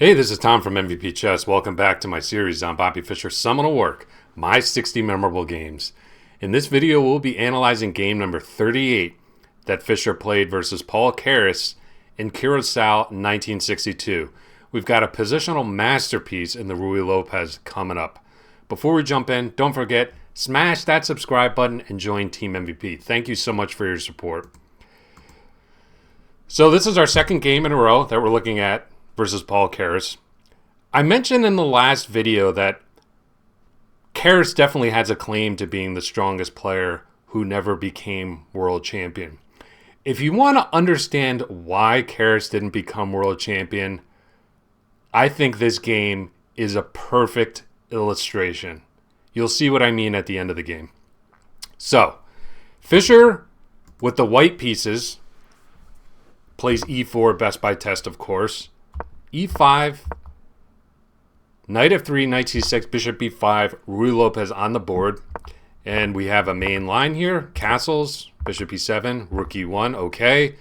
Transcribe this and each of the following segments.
Hey, this is Tom from MVP Chess. Welcome back to my series on Bobby Fischer's Seminal Work, My 60 Memorable Games. In this video, we'll be analyzing game number 38 that Fischer played versus Paul Keres in Curaçao 1962. We've got a positional masterpiece in the Ruy Lopez coming up. Before we jump in, don't forget, smash that subscribe button and join Team MVP. Thank you so much for your support. So this is our second game in a row that we're looking at versus Paul Keres. I mentioned in the last video that Keres definitely has a claim to being the strongest player who never became world champion. If you want to understand why Keres didn't become world champion, I think this game is a perfect illustration. You'll see what I mean at the end of the game. So, Fischer with the white pieces plays e4, best by test, of course. e5, knight f3, knight c6, bishop b5, Ruy Lopez on the board. And we have a main line here, castles, bishop e7, rook e1, okay.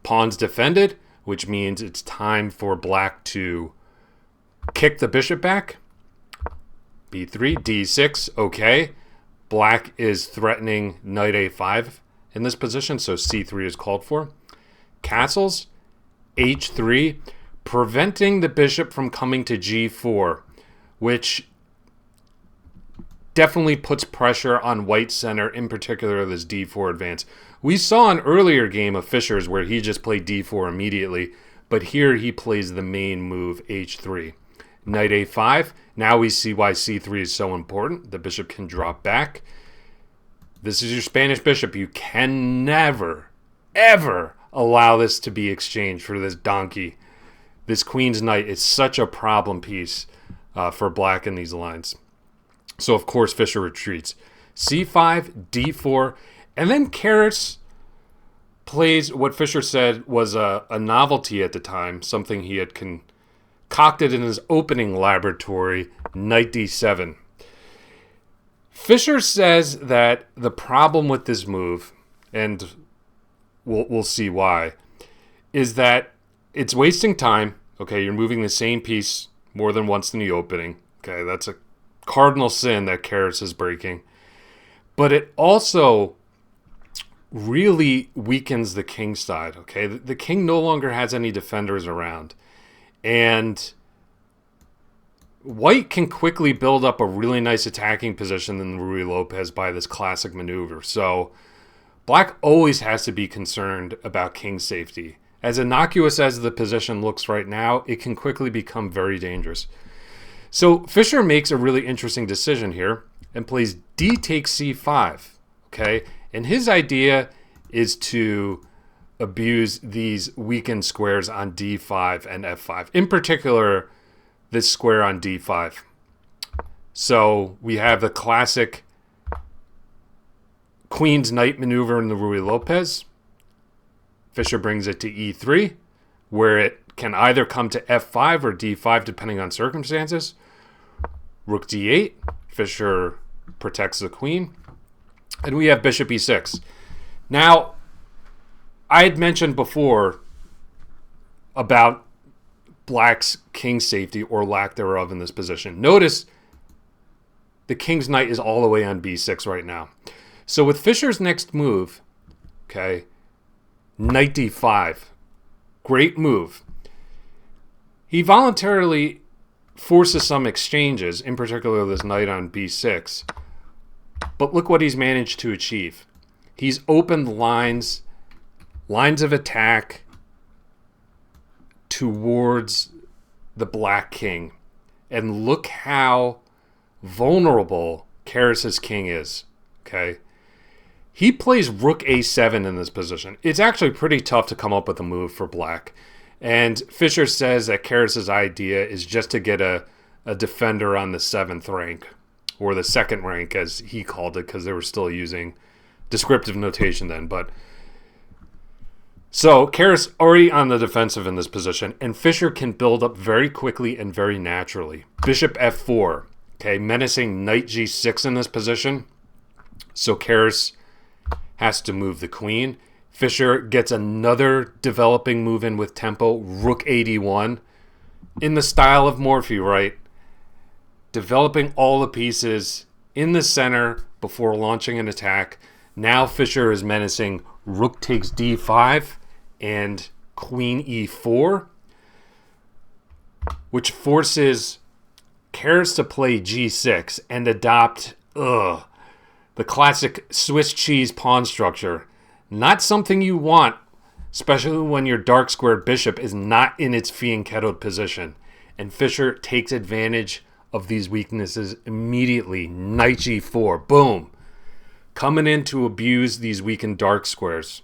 Pawns defended, which means it's time for black to kick the bishop back. b3, d6, okay. Black is threatening knight a5 in this position, so c3 is called for. Castles, h3, preventing the bishop from coming to g4, which definitely puts pressure on white center, in particular this d4 advance. We saw an earlier game of Fischer's where he just played d4 immediately, but here he plays the main move, h3. Knight a5, now we see why c3 is so important. The bishop can drop back. This is your Spanish bishop. You can never, ever allow this to be exchanged for this donkey. This queen's knight is such a problem piece for black in these lines. So, of course, Fischer retreats. c5, d4, and then Keres plays what Fischer said was a novelty at the time, something he had concocted in his opening laboratory, knight d7. Fischer says that the problem with this move, and we'll see why, is that it's wasting time. Okay, you're moving the same piece more than once in the opening. Okay, that's a cardinal sin that Keres is breaking. But it also really weakens the king side. Okay, the king no longer has any defenders around. And white can quickly build up a really nice attacking position in Ruy Lopez by this classic maneuver. So black always has to be concerned about king safety. As innocuous as the position looks right now, it can quickly become very dangerous. So Fischer makes a really interesting decision here and plays d takes c5. Okay, and his idea is to abuse these weakened squares on d5 and f5. In particular, this square on d5. So we have the classic queen's knight maneuver in the Ruy Lopez. Fischer brings it to e3, where it can either come to f5 or d5, depending on circumstances. Rook d8, Fischer protects the queen. And we have bishop e6. Now, I had mentioned before about black's king safety or lack thereof in this position. Notice the king's knight is all the way on b6 right now. So with Fischer's next move, okay, knight d5, great move. He voluntarily forces some exchanges, in particular this knight on b6. But look what he's managed to achieve. He's opened lines of attack towards the black king. And look how vulnerable Keres' king is. Okay. He plays rook a7 in this position. It's actually pretty tough to come up with a move for black. And Fischer says that Keres' idea is just to get a defender on the 7th rank, or the 2nd rank as he called it, because they were still using descriptive notation then. But so Keres already on the defensive in this position, and Fischer can build up very quickly and very naturally. Bishop f4, okay, menacing knight g6 in this position. So Keres has to move the queen. Fischer gets another developing move in with tempo, rook 81. in the style of Morphe, right? Developing all the pieces in the center before launching an attack. Now Fischer is menacing rook takes d5 and queen e4, which forces Keres to play g6 and adopt the classic Swiss cheese pawn structure. Not something you want, especially when your dark squared bishop is not in its fianchettoed position. And Fischer takes advantage of these weaknesses immediately. Knight g4, boom. Coming in to abuse these weakened dark squares.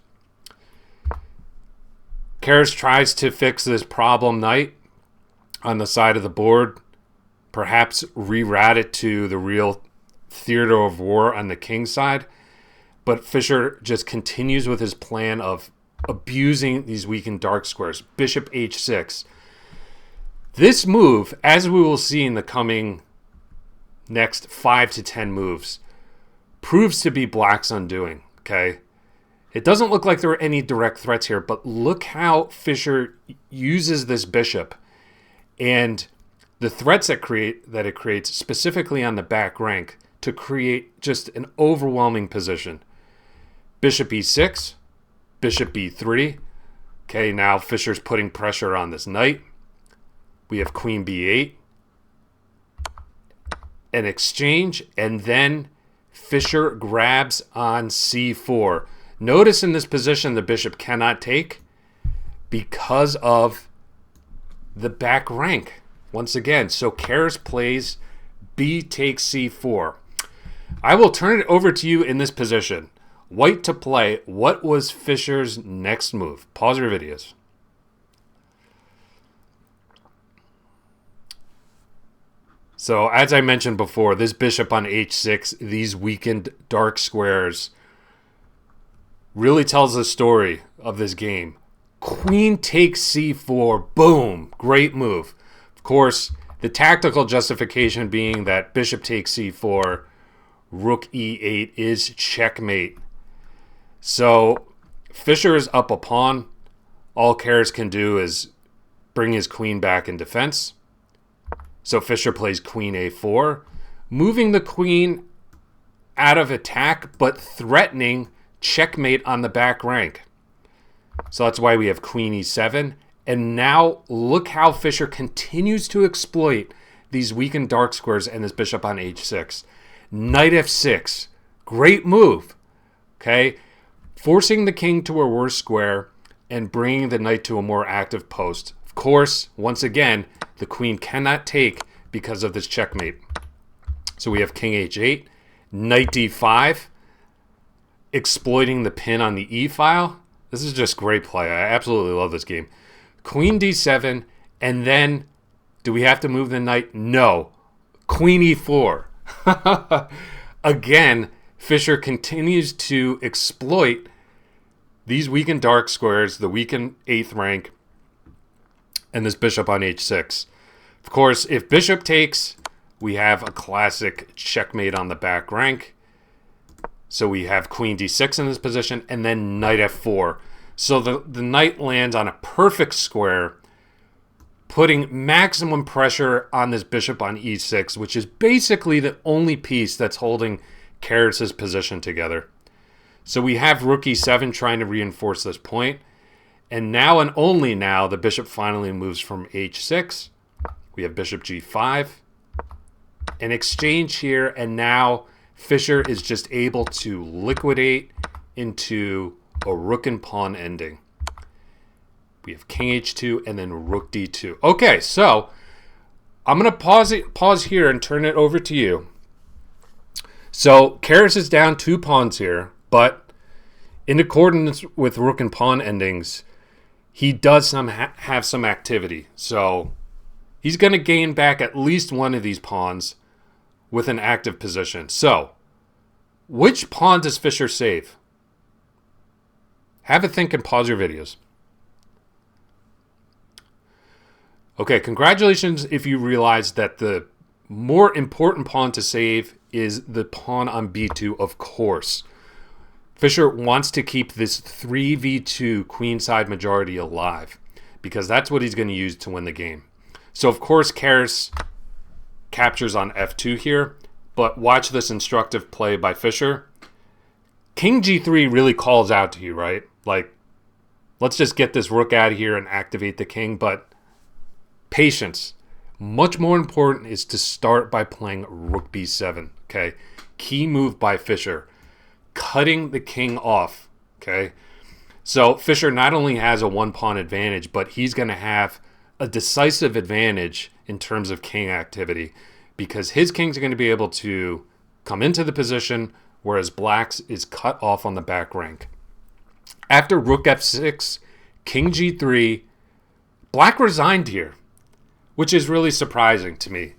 Keres tries to fix this problem knight on the side of the board. Perhaps reroute it to the real theater of war on the king side. But Fischer just continues with his plan of abusing these weakened dark squares. Bishop h6. This move, as we will see in the coming next 5 to 10 moves, proves to be black's undoing, okay? It doesn't look like there are any direct threats here, but look how Fischer uses this bishop and the threats that it creates, specifically on the back rank, to create just an overwhelming position. Bishop e6, bishop b3. Okay, now Fischer's putting pressure on this knight. We have queen b8, an exchange, and then Fischer grabs on c4. Notice in this position the bishop cannot take because of the back rank. Once again, so Keres plays b takes c4. I will turn it over to you in this position. White to play. What was Fischer's next move? Pause your videos. So, as I mentioned before, this bishop on h6, these weakened dark squares, really tells the story of this game. Queen takes c4. Boom. Great move. Of course, the tactical justification being that bishop takes c4, rook e8 is checkmate. So, Fischer is up a pawn. All Keres can do is bring his queen back in defense. So Fischer plays queen a4, moving the queen out of attack, but threatening checkmate on the back rank. So that's why we have queen e7. And now look how Fischer continues to exploit these weakened dark squares and his bishop on h6. Knight f6. Great move. Okay? Forcing the king to a worse square and bringing the knight to a more active post. Of course, once again, the queen cannot take because of this checkmate. So we have king h8, knight d5, exploiting the pin on the e file. This is just great play. I absolutely love this game. Queen d7, and then do we have to move the knight? No. Queen e4. Again, Fischer continues to exploit these weakened dark squares, the weakened 8th rank, and this bishop on h6. Of course, if bishop takes, we have a classic checkmate on the back rank. So we have queen d6 in this position, and then knight f4. So the knight lands on a perfect square, putting maximum pressure on this bishop on e6, which is basically the only piece that's holding Keres' position together. So we have rook e7 trying to reinforce this point. And now and only now, the bishop finally moves from h6. We have bishop g5. An exchange here, and now Fischer is just able to liquidate into a rook and pawn ending. We have king h2 and then rook d2. Okay, so I'm going to pause here and turn it over to you. So Keres is down 2 pawns here, but in accordance with rook and pawn endings, he does have some activity. So he's going to gain back at least one of these pawns with an active position. So which pawn does Fischer save? Have a think and pause your videos. Okay, congratulations if you realize that the more important pawn to save is the pawn on b2, of course. Fischer wants to keep this 3v2 queenside majority alive because that's what he's going to use to win the game. So, of course, Keres captures on f2 here, but watch this instructive play by Fischer. King g3 really calls out to you, right? Like, let's just get this rook out of here and activate the king, but patience. Much more important is to start by playing rook b7, okay? Key move by Fischer, cutting the king off, okay? So Fischer not only has a one-pawn advantage, but he's going to have a decisive advantage in terms of king activity because his kings are going to be able to come into the position, whereas Black's is cut off on the back rank. After rook f6, king g3, Black resigned here, which is really surprising to me.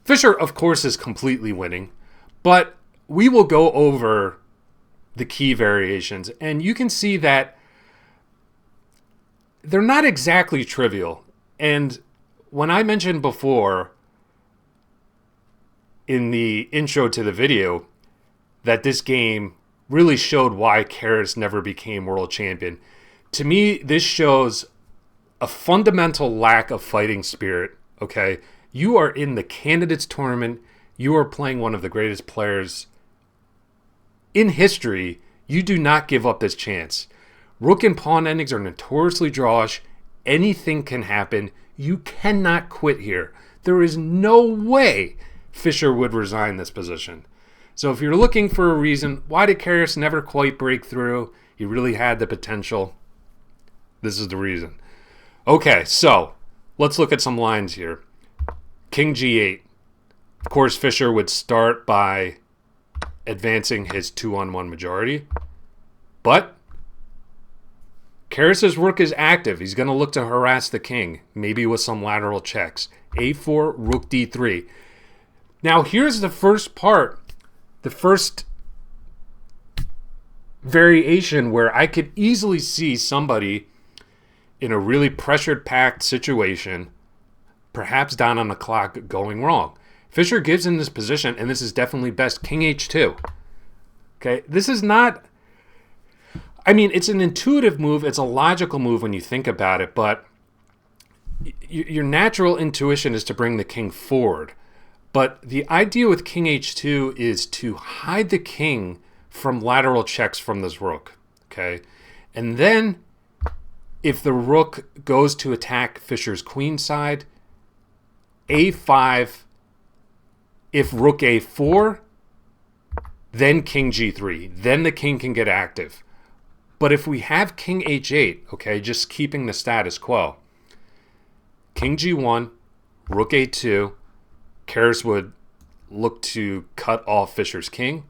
Fischer, of course, is completely winning, but we will go over the key variations, and you can see that they're not exactly trivial. And when I mentioned before in the intro to the video that this game really showed why Keres never became world champion, to me, this shows a fundamental lack of fighting spirit, okay? You are in the candidates tournament. You are playing one of the greatest players in history. You do not give up this chance. Rook and pawn endings are notoriously drawish. Anything can happen. You cannot quit here. There is no way Fischer would resign this position. So if you're looking for a reason, why did Keres never quite break through? He really had the potential. This is the reason. Okay, so let's look at some lines here. King g8. Of course, Fischer would start by advancing his 2-on-1 majority. But Keres' rook is active. He's going to look to harass the king, maybe with some lateral checks. a4, rook d3. Now, here's the first part, the first variation where I could easily see somebody in a really pressured-packed situation, perhaps down on the clock, going wrong. Fischer gives in this position, and this is definitely best, king h2. Okay, this is not... I mean, it's an intuitive move. It's a logical move when you think about it, but your natural intuition is to bring the king forward. But the idea with king h2 is to hide the king from lateral checks from this rook, okay? And then if the rook goes to attack Fischer's queen side, a5, if rook a4, then king g3. Then the king can get active. But if we have king h8, okay, just keeping the status quo, king g1, rook a2, Keres would look to cut off Fischer's king,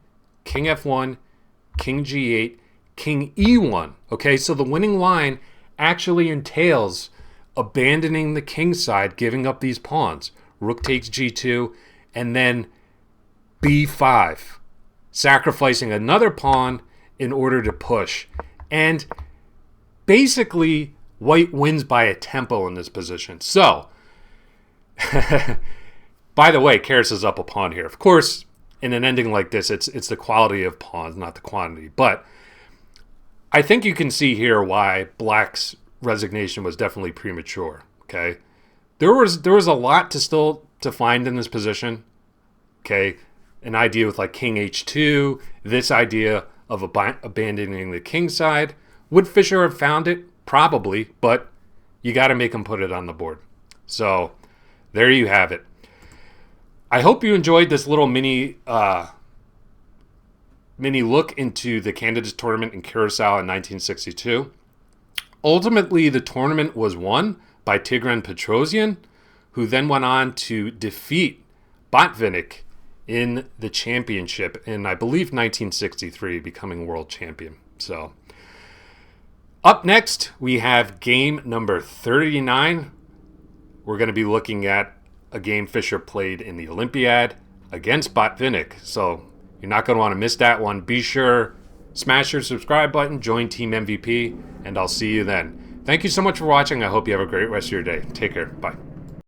king f1, king g8, king e1. Okay, so the winning line actually entails abandoning the king side, giving up these pawns. Rook takes g2, and then b5, sacrificing another pawn in order to push. And basically, white wins by a tempo in this position. So, by the way, Keres is up a pawn here. Of course, in an ending like this, it's the quality of pawns, not the quantity. But I think you can see here why Black's resignation was definitely premature. Okay, there was a lot to find in this position. Okay, an idea with like king h2, this idea of abandoning the king side. Would Fischer have found it? Probably, but you got to make him put it on the board. So there you have it. I hope you enjoyed this little mini look into the Candidates Tournament in Curaçao in 1962. Ultimately, the tournament was won by Tigran Petrosian, who then went on to defeat Botvinnik in the championship in, I believe, 1963, becoming world champion. So, up next, we have game number 39. We're going to be looking at a game Fischer played in the Olympiad against Botvinnik. So, you're not going to want to miss that one. Be sure, smash your subscribe button, join Team MVP, and I'll see you then. Thank you so much for watching. I hope you have a great rest of your day. Take care. Bye.